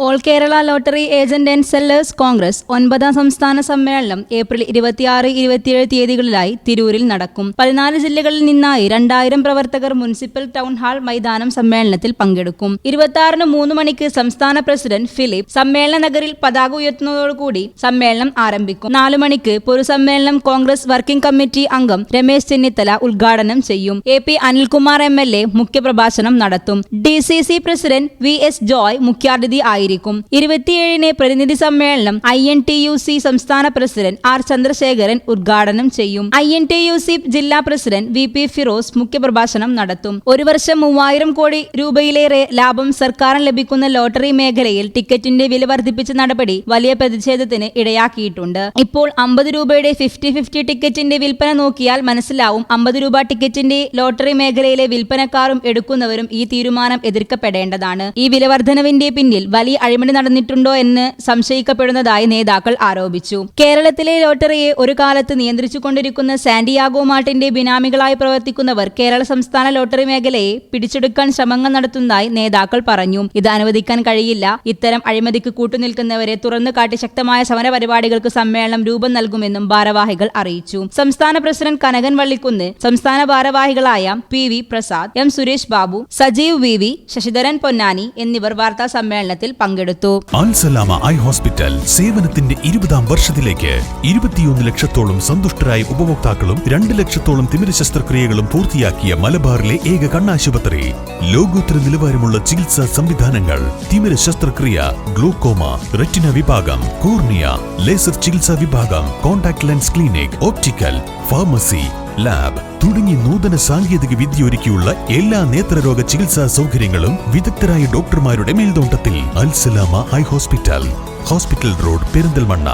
All Kerala lottery agent and sellers Congress 9ാം സംസ്ഥാന സമ്മേളനം April 26-27 തീയതികളിലായി തിരൂരിൽ നടക്കും. 14 ജില്ലകളിൽ നിന്നായി 2000 പ്രവർത്തകർ മുനിസിപ്പൽ ടൗൺ ഹാൾ മൈതാനം സമ്മേളനത്തിൽ പങ്കെടുക്കും. 26-ന് 3 മണിക്ക് സംസ്ഥാന പ്രസിഡന്റ് ഫിലിപ്പ് സമ്മേളന നഗറിൽ പതാക ഉയർത്തുന്നതോടുകൂടി സമ്മേളനം ആരംഭിക്കും. 4 മണിക്ക് പൊതുസമ്മേളനം കോൺഗ്രസ് വർക്കിംഗ് കമ്മിറ്റി അംഗം രമേശ് ചെന്നിത്തല ഉദ്ഘാടനം ചെയ്യും. AP അനിൽകുമാർ MLA മുഖ്യപ്രഭാഷണം നടത്തും. DCC പ്രസിഡന്റ് VS ജോയ് മുഖ്യാതിഥി ആയിരിക്കും. 27-ന് പ്രതിനിധി സമ്മേളനം INTUC സംസ്ഥാന പ്രസിഡന്റ് R ചന്ദ്രശേഖരൻ ഉദ്ഘാടനം ചെയ്യും. INTUC ജില്ലാ പ്രസിഡന്റ് VP ഫിറോസ് മുഖ്യപ്രഭാഷണം നടത്തും. ഒരു വർഷം 3000 കോടി രൂപയിലേറെ ലാഭം സർക്കാരിന് ലഭിക്കുന്ന ലോട്ടറി മേഖലയിൽ ടിക്കറ്റിന്റെ വില വർദ്ധിപ്പിച്ച നടപടി വലിയ പ്രതിഷേധത്തിന് ഇടയാക്കിയിട്ടുണ്ട്. ഇപ്പോൾ 50 രൂപയുടെ 50-50 ടിക്കറ്റിന്റെ വിൽപ്പന നോക്കിയാൽ മനസ്സിലാവും. 50 രൂപ ടിക്കറ്റിന്റെ ലോട്ടറി മേഖലയിലെ വിൽപ്പനക്കാരും എടുക്കുന്നവരും ഈ തീരുമാനം എതിർക്കപ്പെടേണ്ടതാണ്. ഈ വിലവർദ്ധനവിന്റെ പിന്നിൽ വലിയ അഴിമതി നടന്നിട്ടുണ്ടോ എന്ന് സംശയിക്കപ്പെടുന്നതായി നേതാക്കൾ ആരോപിച്ചു. കേരളത്തിലെ ലോട്ടറിയെ ഒരു കാലത്ത് നിയന്ത്രിച്ചുകൊണ്ടിരിക്കുന്ന സാന്റിയാഗോ മാർട്ടിന്റെ ബിനാമികളായി പ്രവർത്തിക്കുന്നവർ കേരള സംസ്ഥാന ലോട്ടറി മേഖലയെ പിടിച്ചെടുക്കാൻ ശ്രമങ്ങൾ നടത്തുന്നതായി നേതാക്കൾ പറഞ്ഞു. ഇത് അനുവദിക്കാൻ കഴിയില്ല. ഇത്തരം അഴിമതിക്ക് കൂട്ടുനിൽക്കുന്നവരെ തുറന്നു കാട്ടി ശക്തമായ സമര പരിപാടികൾക്ക് സമ്മേളനം രൂപം നൽകുമെന്നും ഭാരവാഹികൾ അറിയിച്ചു. സംസ്ഥാന പ്രസിഡന്റ് കനകൻ വള്ളിക്കുന്ന്, സംസ്ഥാന ഭാരവാഹികളായ PV Prasad, M Suresh Babu, Sajeev VV, Sasidharan Ponnani എന്നിവർ വാർത്താ സമ്മേളനത്തിൽ പങ്കെടുത്തു. അൽസലാമ ഐ ഹോസ്പിറ്റൽ സേവനത്തിന്റെ 20ാം വർഷത്തിലേക്ക് 21 ലക്ഷത്തോളം സന്തുഷ്ടരായ ഉപഭോക്താക്കളും 2 ലക്ഷത്തോളം തിമിര ശസ്ത്രക്രിയകളും പൂർത്തിയാക്കിയ മലബാറിലെ ഏക കണ്ണാശുപത്രി. ലോകോത്തര നിലവാരമുള്ള ചികിത്സാ സംവിധാനങ്ങൾ, തിമിര ശസ്ത്രക്രിയ, ഗ്ലൂക്കോമ, റെറ്റിന വിഭാഗം, കോർണിയ, ലേസർ ചികിത്സാ വിഭാഗം, contact lens clinic, optical, pharmacy, lab തുടങ്ങി നൂതന സാങ്കേതിക വിദ്യ ഒരുക്കിയുള്ള എല്ലാ നേത്രരോഗ ചികിത്സാ സൗകര്യങ്ങളും വിദഗ്ധരായ ഡോക്ടർമാരുടെ മേൽനോട്ടത്തിൽ. Al Salama eye hospital, hospital road, Perinthalmanna.